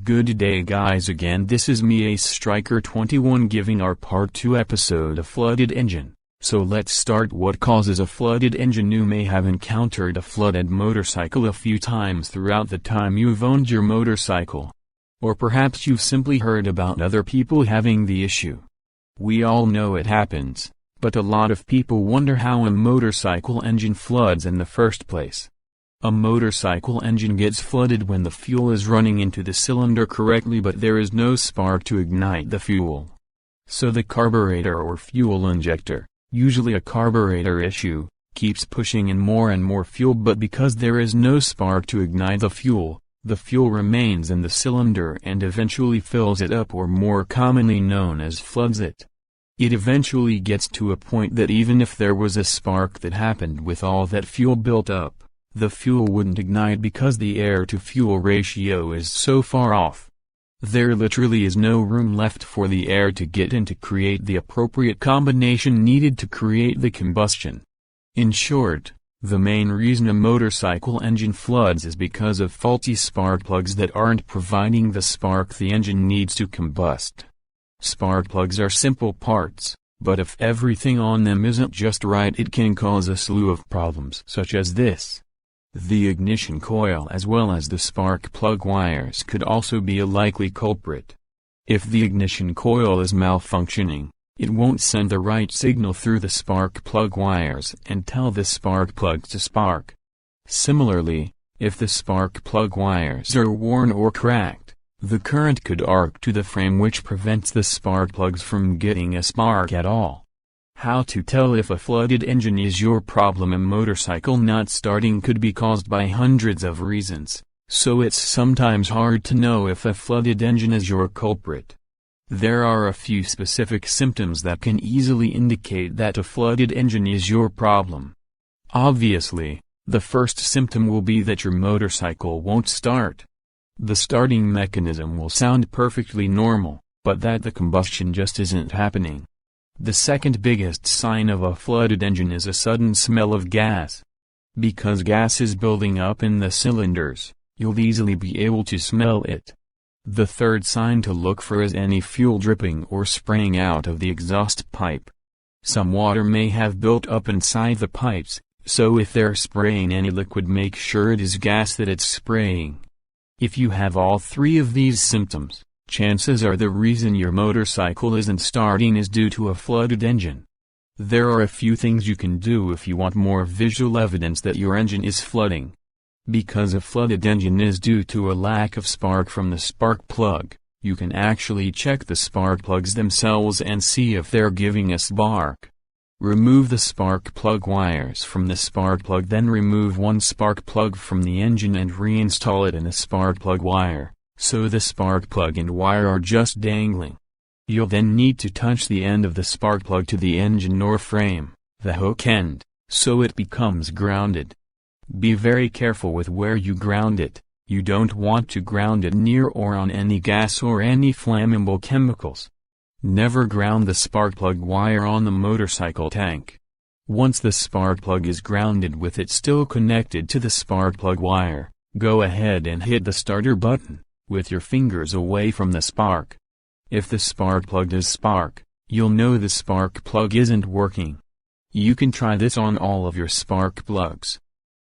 Good day guys, again this is me Ace Striker 21 giving our part 2 episode of flooded engine. So let's start. What causes a flooded engine? You may have encountered a flooded motorcycle a few times throughout the time you've owned your motorcycle. Or perhaps you've simply heard about other people having the issue. We all know it happens, but a lot of people wonder how a motorcycle engine floods in the first place. A motorcycle engine gets flooded when the fuel is running into the cylinder correctly, but there is no spark to ignite the fuel. So the carburetor or fuel injector, usually a carburetor issue, keeps pushing in more and more fuel, but because there is no spark to ignite the fuel remains in the cylinder and eventually fills it up, or more commonly known as floods it. It eventually gets to a point that even if there was a spark that happened with all that fuel built up, the fuel wouldn't ignite because the air-to-fuel ratio is so far off. There literally is no room left for the air to get in to create the appropriate combination needed to create the combustion. In short, the main reason a motorcycle engine floods is because of faulty spark plugs that aren't providing the spark the engine needs to combust. Spark plugs are simple parts, but if everything on them isn't just right, it can cause a slew of problems such as this. The ignition coil as well as the spark plug wires could also be a likely culprit. If the ignition coil is malfunctioning, it won't send the right signal through the spark plug wires and tell the spark plugs to spark. Similarly, if the spark plug wires are worn or cracked, the current could arc to the frame, which prevents the spark plugs from getting a spark at all. How to tell if a flooded engine is your problem? A motorcycle not starting could be caused by hundreds of reasons, so it's sometimes hard to know if a flooded engine is your culprit. There are a few specific symptoms that can easily indicate that a flooded engine is your problem. Obviously, the first symptom will be that your motorcycle won't start. The starting mechanism will sound perfectly normal, but that the combustion just isn't happening. The second biggest sign of a flooded engine is a sudden smell of gas. Because gas is building up in the cylinders, you'll easily be able to smell it. The third sign to look for is any fuel dripping or spraying out of the exhaust pipe. Some water may have built up inside the pipes, so if they're spraying any liquid, make sure it is gas that it's spraying. If you have all three of these symptoms, chances are the reason your motorcycle isn't starting is due to a flooded engine. There are a few things you can do if you want more visual evidence that your engine is flooding. Because a flooded engine is due to a lack of spark from the spark plug, you can actually check the spark plugs themselves and see if they're giving a spark. Remove the spark plug wires from the spark plug, then remove one spark plug from the engine and reinstall it in a spark plug wire, so the spark plug and wire are just dangling. You'll then need to touch the end of the spark plug to the engine or frame, the hook end, so it becomes grounded. Be very careful with where you ground it. You don't want to ground it near or on any gas or any flammable chemicals. Never ground the spark plug wire on the motorcycle tank. Once the spark plug is grounded with it still connected to the spark plug wire, go ahead and hit the starter button, with your fingers away from the spark. If the spark plug does spark, you'll know the spark plug isn't working. You can try this on all of your spark plugs.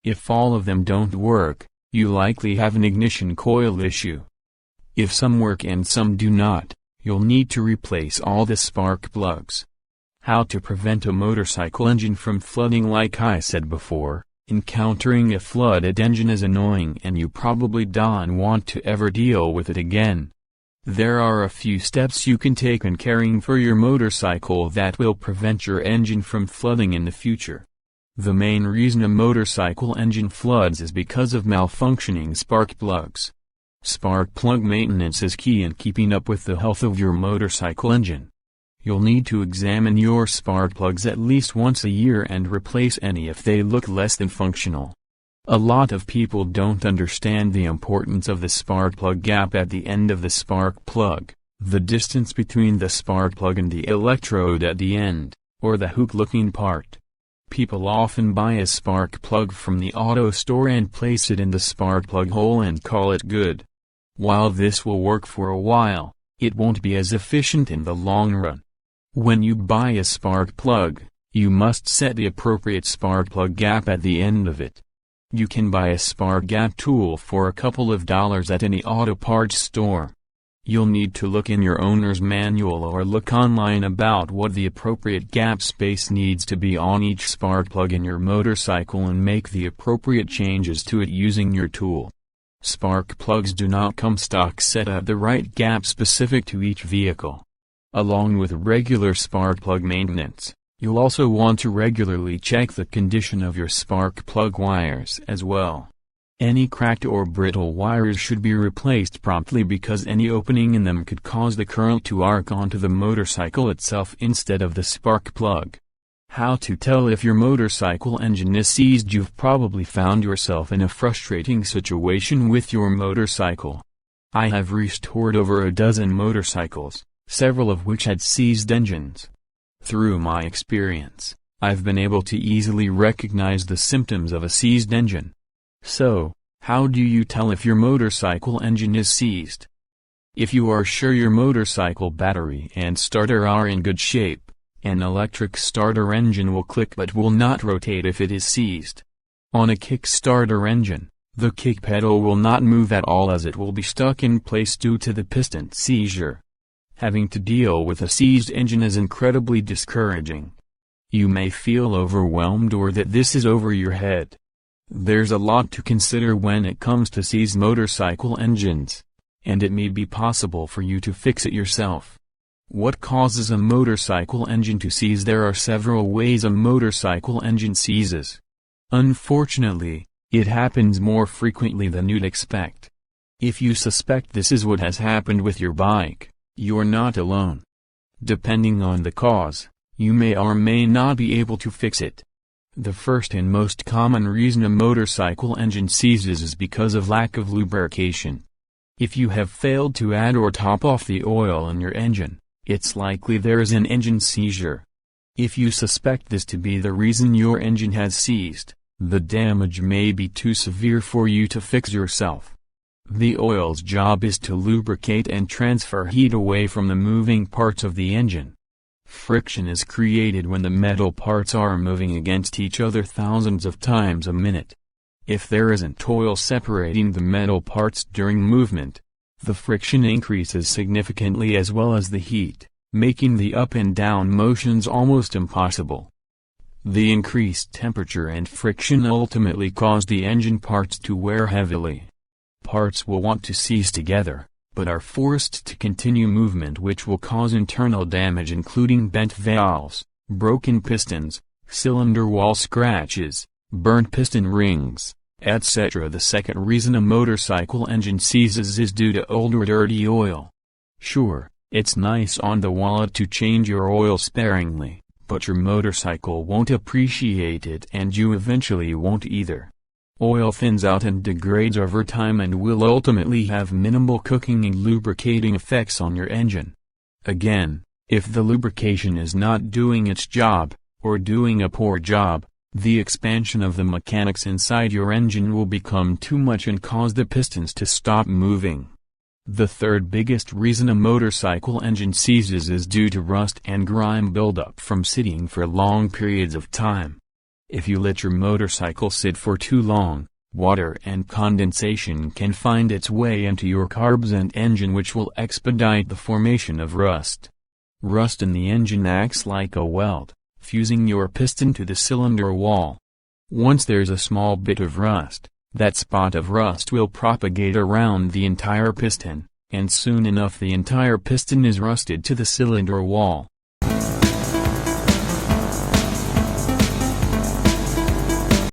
If all of them don't work, you likely have an ignition coil issue. If some work and some do not, you'll need to replace all the spark plugs. How to prevent a motorcycle engine from flooding? Like I said before, encountering a flooded engine is annoying and you probably don't want to ever deal with it again. There are a few steps you can take in caring for your motorcycle that will prevent your engine from flooding in the future. The main reason a motorcycle engine floods is because of malfunctioning spark plugs. Spark plug maintenance is key in keeping up with the health of your motorcycle engine. You'll need to examine your spark plugs at least once a year and replace any if they look less than functional. A lot of people don't understand the importance of the spark plug gap at the end of the spark plug, the distance between the spark plug and the electrode at the end, or the hook-looking part. People often buy a spark plug from the auto store and place it in the spark plug hole and call it good. While this will work for a while, it won't be as efficient in the long run. When you buy a spark plug, you must set the appropriate spark plug gap at the end of it. You can buy a spark gap tool for a couple of dollars at any auto parts store. You'll need to look in your owner's manual or look online about what the appropriate gap space needs to be on each spark plug in your motorcycle and make the appropriate changes to it using your tool. Spark plugs do not come stock set at the right gap specific to each vehicle. Along with regular spark plug maintenance, you'll also want to regularly check the condition of your spark plug wires as well. Any cracked or brittle wires should be replaced promptly because any opening in them could cause the current to arc onto the motorcycle itself instead of the spark plug. How to tell if your motorcycle engine is seized? You've probably found yourself in a frustrating situation with your motorcycle. I have restored over a dozen motorcycles, several of which had seized engines. Through my experience, I've been able to easily recognize the symptoms of a seized engine. So, how do you tell if your motorcycle engine is seized? If you are sure your motorcycle battery and starter are in good shape, an electric starter engine will click but will not rotate if it is seized. On a kick-starter engine, the kick pedal will not move at all as it will be stuck in place due to the piston seizure. Having to deal with a seized engine is incredibly discouraging. You may feel overwhelmed or that this is over your head. There's a lot to consider when it comes to seized motorcycle engines, and it may be possible for you to fix it yourself. What causes a motorcycle engine to seize? There are several ways a motorcycle engine seizes. Unfortunately, it happens more frequently than you'd expect. If you suspect this is what has happened with your bike, you're not alone. Depending on the cause, you may or may not be able to fix it. The first and most common reason a motorcycle engine seizes is because of lack of lubrication. If you have failed to add or top off the oil in your engine, it's likely there is an engine seizure. If you suspect this to be the reason your engine has seized, the damage may be too severe for you to fix yourself. The oil's job is to lubricate and transfer heat away from the moving parts of the engine. Friction is created when the metal parts are moving against each other thousands of times a minute. If there isn't oil separating the metal parts during movement, the friction increases significantly as well as the heat, making the up and down motions almost impossible. The increased temperature and friction ultimately cause the engine parts to wear heavily. Parts will want to seize together, but are forced to continue movement, which will cause internal damage including bent valves, broken pistons, cylinder wall scratches, burnt piston rings, etc. The second reason a motorcycle engine seizes is due to old or dirty oil. Sure, it's nice on the wallet to change your oil sparingly, but your motorcycle won't appreciate it and you eventually won't either. Oil thins out and degrades over time and will ultimately have minimal cooking and lubricating effects on your engine. Again, if the lubrication is not doing its job, or doing a poor job, the expansion of the mechanics inside your engine will become too much and cause the pistons to stop moving. The third biggest reason a motorcycle engine seizes is due to rust and grime buildup from sitting for long periods of time. If you let your motorcycle sit for too long, water and condensation can find its way into your carbs and engine, which will expedite the formation of rust. Rust in the engine acts like a weld, fusing your piston to the cylinder wall. Once there's a small bit of rust, that spot of rust will propagate around the entire piston, and soon enough the entire piston is rusted to the cylinder wall,